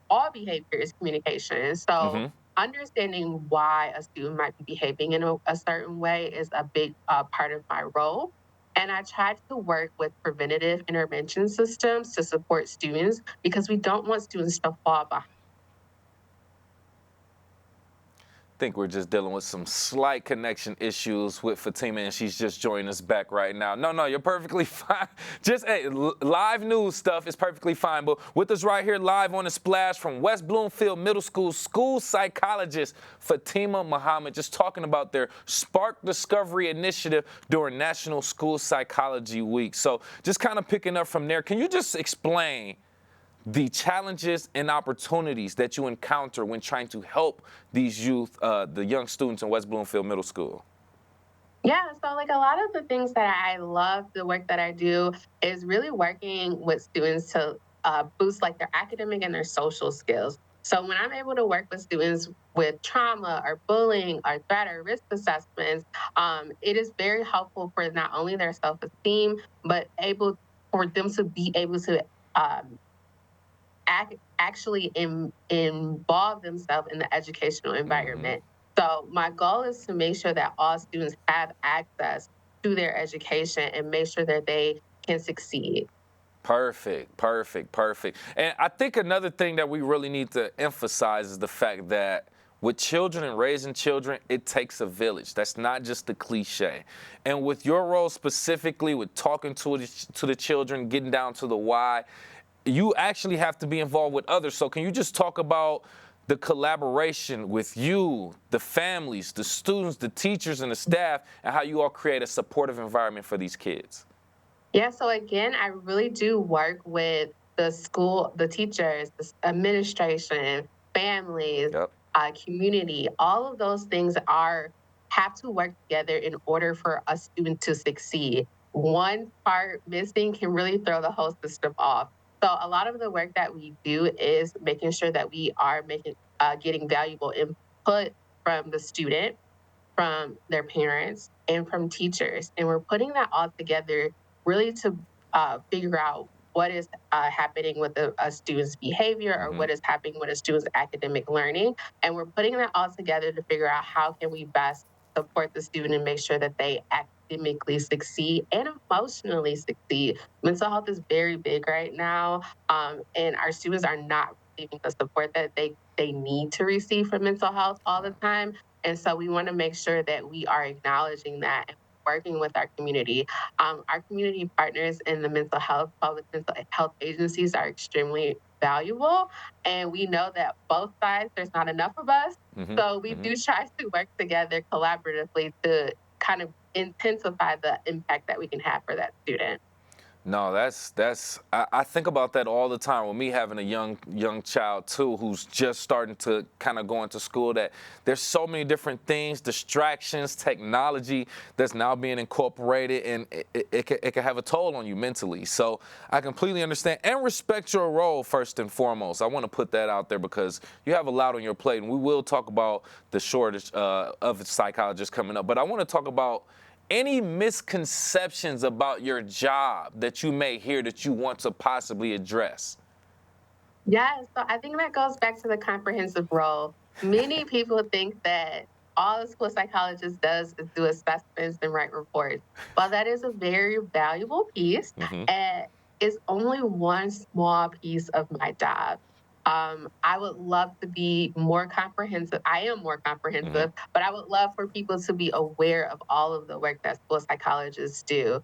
all behavior is communication. So understanding why a student might be behaving in a certain way is a big part of my role. And I try to work with preventative intervention systems to support students because we don't want students to fall behind. I think we're just dealing with some slight connection issues with Fatima, and she's just joining us back right now. No, you're perfectly fine. Just live news stuff is perfectly fine. But with us right here live on the Splash from West Bloomfield Middle School school psychologist Fatima Muhammad, just talking about their Spark Discovery initiative during National School Psychology Week. So just kind of picking up from there, can you just explain the challenges and opportunities that you encounter when trying to help these youth, the young students in West Bloomfield Middle School? Yeah, so like a lot of the things that I love, the work that I do is really working with students to boost like their academic and their social skills. So when I'm able to work with students with trauma or bullying or threat or risk assessments, it is very helpful for not only their self-esteem, but for them to be able to actually involve themselves in the educational environment. So my goal is to make sure that all students have access to their education and make sure that they can succeed. Perfect, perfect, perfect. And I think another thing that we really need to emphasize is the fact that with children and raising children, it takes a village. That's not just the cliche. And with your role specifically with talking to the children, getting down to the why, you actually have to be involved with others. So can you just talk about the collaboration with you, the families, the students, the teachers, and the staff, and how you all create a supportive environment for these kids? Yeah, so again, I really do work with the school, the teachers, the administration, families, community. All of those things have to work together in order for a student to succeed. One part missing can really throw the whole system off. So a lot of the work that we do is making sure that we are getting valuable input from the student, from their parents, and from teachers. And we're putting that all together really to figure out what is happening with a student's behavior or what is happening with a student's academic learning. And we're putting that all together to figure out how can we best support the student and make sure that they academically succeed and emotionally succeed. Mental health is very big right now, and our students are not receiving the support that they need to receive for mental health all the time. And so we want to make sure that we are acknowledging that and working with our community. Our community partners in the public mental health agencies are extremely valuable. And we know that both sides, there's not enough of us. So we do try to work together collaboratively to kind of intensify the impact that we can have for that student. No, I think about that all the time with me having a young child too, who's just starting to kind of go into school, that there's so many different things, distractions, technology that's now being incorporated, and it can have a toll on you mentally. So I completely understand and respect your role first and foremost. I want to put that out there because you have a lot on your plate, and we will talk about the shortage of psychologists coming up. But I want to talk about any misconceptions about your job that you may hear that you want to possibly address? Yeah, so I think that goes back to the comprehensive role. Many people think that all a school psychologist does is do assessments and write reports. While that is a very valuable piece, and it's only one small piece of my job. I would love to be more comprehensive. I am more comprehensive, but I would love for people to be aware of all of the work that school psychologists do.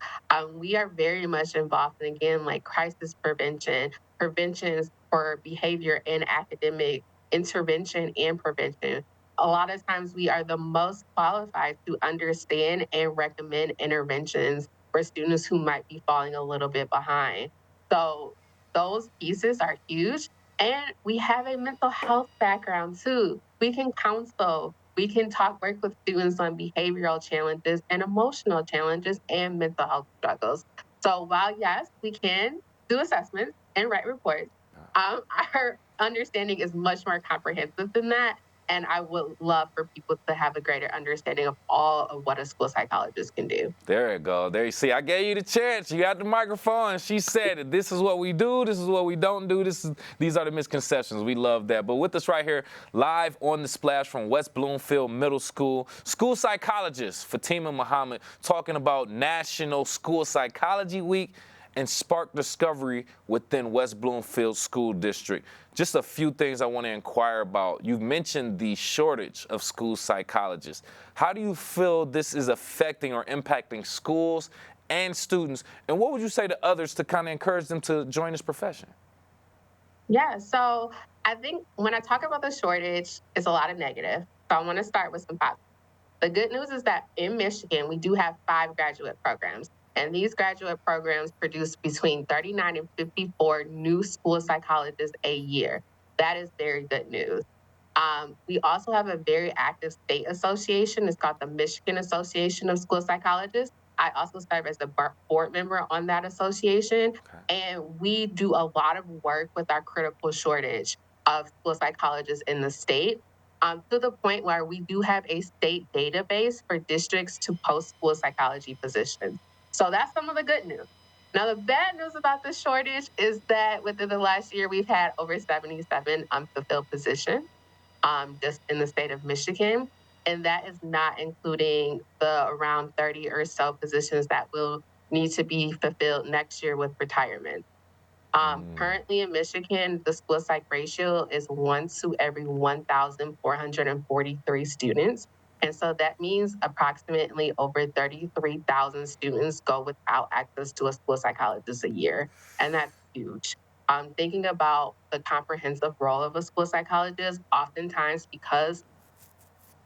We are very much involved in, again, like crisis prevention, preventions for behavior and academic intervention and prevention. A lot of times we are the most qualified to understand and recommend interventions for students who might be falling a little bit behind. So those pieces are huge. And we have a mental health background too. We can counsel, we can work with students on behavioral challenges and emotional challenges and mental health struggles. So while yes, we can do assessments and write reports, our understanding is much more comprehensive than that. And I would love for people to have a greater understanding of all of what a school psychologist can do. There you go. There you see, I gave you the chance. You got the microphone. She said it. This is what we do. This is what we don't do. These are the misconceptions. We love that. But with us right here, live on the Splash from West Bloomfield Middle School, school psychologist Fatima Muhammad talking about National School Psychology Week and spark discovery within West Bloomfield School District. Just a few things I want to inquire about. You've mentioned the shortage of school psychologists. How do you feel this is affecting or impacting schools and students? And what would you say to others to kind of encourage them to join this profession? Yeah, so I think when I talk about the shortage, it's a lot of negative. So I want to start with some positive. The good news is that in Michigan, we do have 5 graduate programs. And these graduate programs produce between 39 and 54 new school psychologists a year. That is very good news. We also have a very active state association. It's called the Michigan Association of School Psychologists. I also serve as a board member on that association. And we do a lot of work with our critical shortage of school psychologists in the state, to the point where we do have a state database for districts to post school psychology positions. So that's some of the good news. Now, the bad news about the shortage is that within the last year, we've had over 77 unfulfilled positions just in the state of Michigan. And that is not including the around 30 or so positions that will need to be fulfilled next year with retirement. Currently in Michigan, the school psych ratio is 1 to every 1,443 students. And so that means approximately over 33,000 students go without access to a school psychologist a year. And that's huge. Thinking about the comprehensive role of a school psychologist, oftentimes because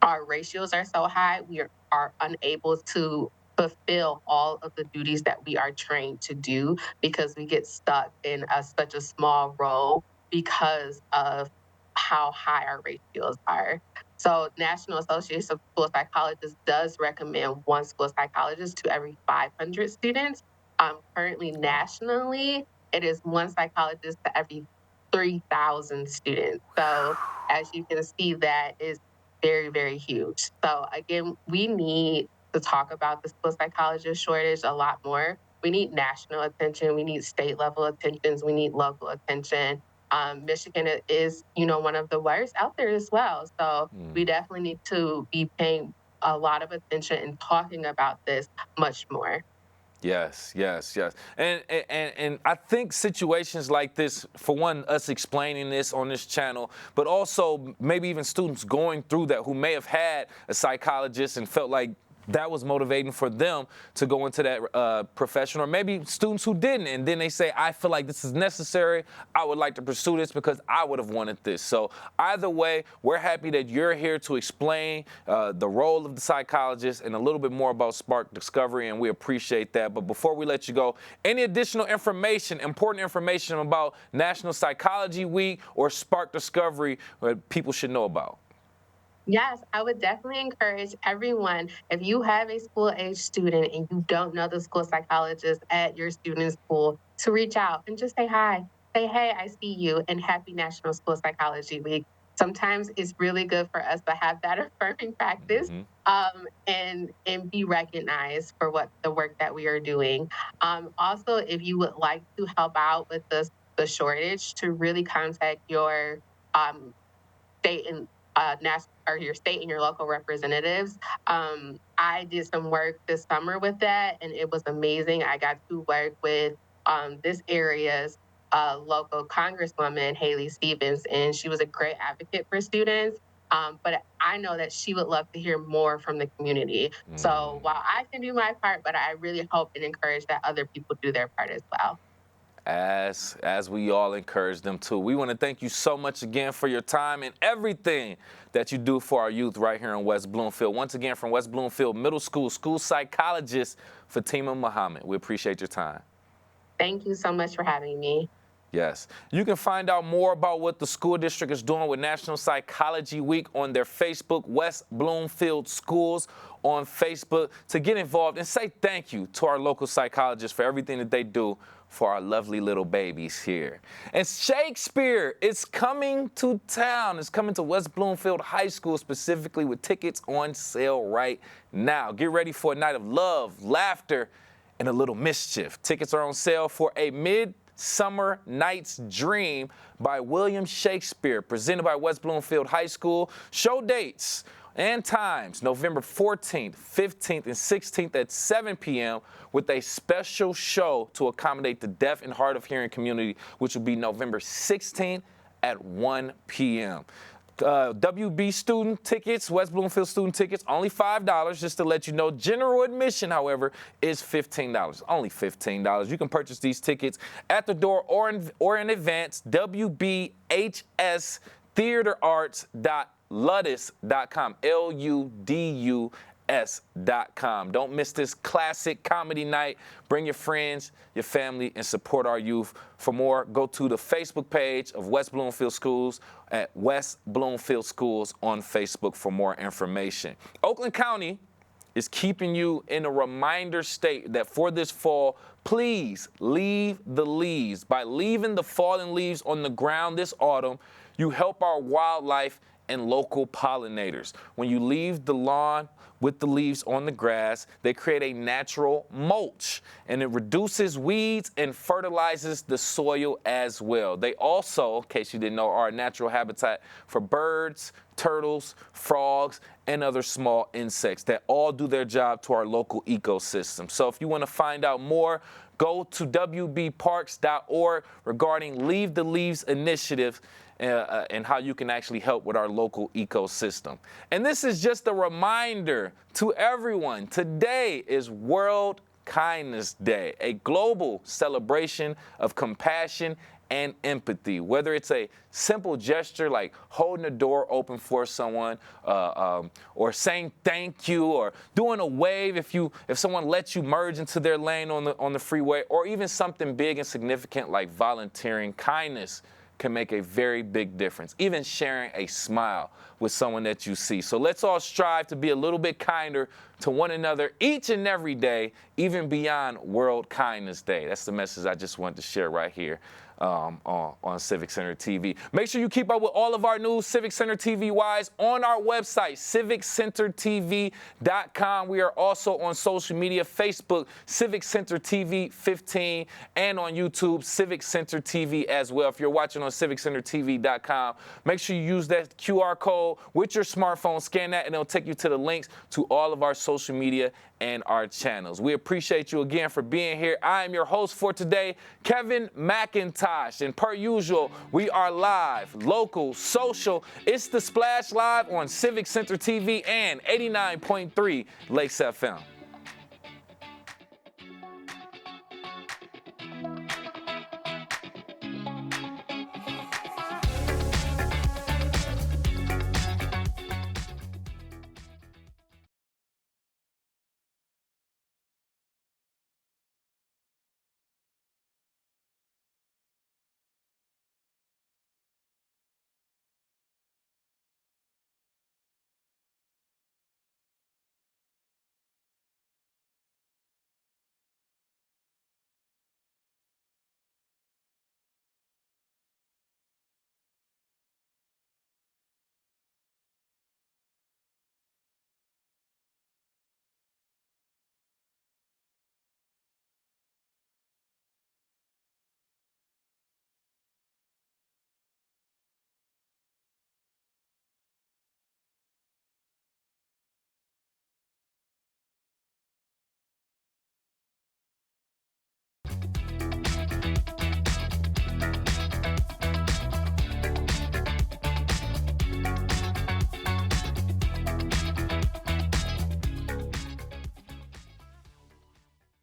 our ratios are so high, we are unable to fulfill all of the duties that we are trained to do because we get stuck in such a small role because of how high our ratios are. So National Association of School Psychologists does recommend 1 school psychologist to every 500 students. Currently nationally, it is 1 psychologist to every 3,000 students. So as you can see, that is very, very huge. So again, we need to talk about the school psychologist shortage a lot more. We need national attention. We need state level attentions. We need local attention. Michigan is, one of the worst out there as well. So we definitely need to be paying a lot of attention and talking about this much more. Yes. And I think situations like this, for one, us explaining this on this channel, but also maybe even students going through that who may have had a psychologist and felt like that was motivating for them to go into that profession, or maybe students who didn't, and then they say, I feel like this is necessary, I would like to pursue this because I would have wanted this. So either way, we're happy that you're here to explain the role of the psychologist and a little bit more about Spark Discovery, and we appreciate that. But before we let you go, any additional information, important information about National Psychology Week or Spark Discovery that people should know about? Yes, I would definitely encourage everyone, if you have a school-age student and you don't know the school psychologist at your student's school, to reach out and just say hi. Say, hey, I see you, and happy National School Psychology Week sometimes it's really good for us to have that affirming practice and be recognized for what the work that we are doing. Also, if you would like to help out with the shortage, to really contact your state and your state and your local representatives. I did some work this summer with that, and it was amazing. I got to work with this area's local Congresswoman, Haley Stevens, and she was a great advocate for students. But I know that she would love to hear more from the community. So while I can do my part, but I really hope and encourage that other people do their part as well. As we all encourage them to. We want to thank you so much again for your time and everything that you do for our youth right here in West Bloomfield. Once again, from West Bloomfield Middle School, school psychologist Fatima Muhammad. We appreciate your time. Thank you so much for having me. Yes. You can find out more about what the school district is doing with National Psychology Week on their Facebook, West Bloomfield Schools on Facebook, to get involved and say thank you to our local psychologists for everything that they do for our lovely little babies here. And Shakespeare is coming to town. It's coming to West Bloomfield High School specifically, with tickets on sale right now. Get ready for a night of love, laughter, and a little mischief. Tickets are on sale for A Midsummer Night's Dream by William Shakespeare, presented by West Bloomfield High School. Show dates and times: November 14th, 15th, and 16th at 7 p.m. with a special show to accommodate the deaf and hard of hearing community, which will be November 16th at 1 p.m. WB student tickets, West Bloomfield student tickets, only $5, just to let you know. General admission, however, is $15, only $15. You can purchase these tickets at the door or in advance, wbhstheaterarts.ludus.com, LUDUS.com. Don't miss this classic comedy night. Bring your friends, your family, and support our youth. For more, go to the Facebook page of West Bloomfield Schools at West Bloomfield Schools on Facebook for more information. Oakland County is keeping you in a reminder state that for this fall, please leave the leaves. By leaving the fallen leaves on the ground this autumn, you help our wildlife and local pollinators. When you leave the lawn with the leaves on the grass, they create a natural mulch, and it reduces weeds and fertilizes the soil as well. They also, in case you didn't know, are a natural habitat for birds, turtles, frogs, and other small insects that all do their job to our local ecosystem. So if you want to find out more, go to wbparks.org regarding Leave the Leaves initiative and how you can actually help with our local ecosystem. And this is just a reminder to everyone. Today is World Kindness Day, a global celebration of compassion and empathy. Whether it's a simple gesture like holding the door open for someone, or saying thank you, or doing a wave if someone lets you merge into their lane on the freeway, or even something big and significant like volunteering, kindness can make a very big difference. Even sharing a smile with someone that you see. So let's all strive to be a little bit kinder to one another each and every day, even beyond World Kindness Day. That's the message I just wanted to share right here on Civic Center TV. Make sure you keep up with all of our news, Civic Center TV wise, on our website, civiccentertv.com. We are also on social media, Facebook, Civic Center TV 15, and on YouTube, Civic Center TV as well. If you're watching on civiccentertv.com, make sure you use that QR code with your smartphone, scan that, and it'll take you to the links to all of our social media and our channels. We appreciate you again for being here. I am your host for today, Kevin McIntosh, and per usual, we are live, local, social. It's the Splash Live on Civic Center TV and 89.3 Lakes FM.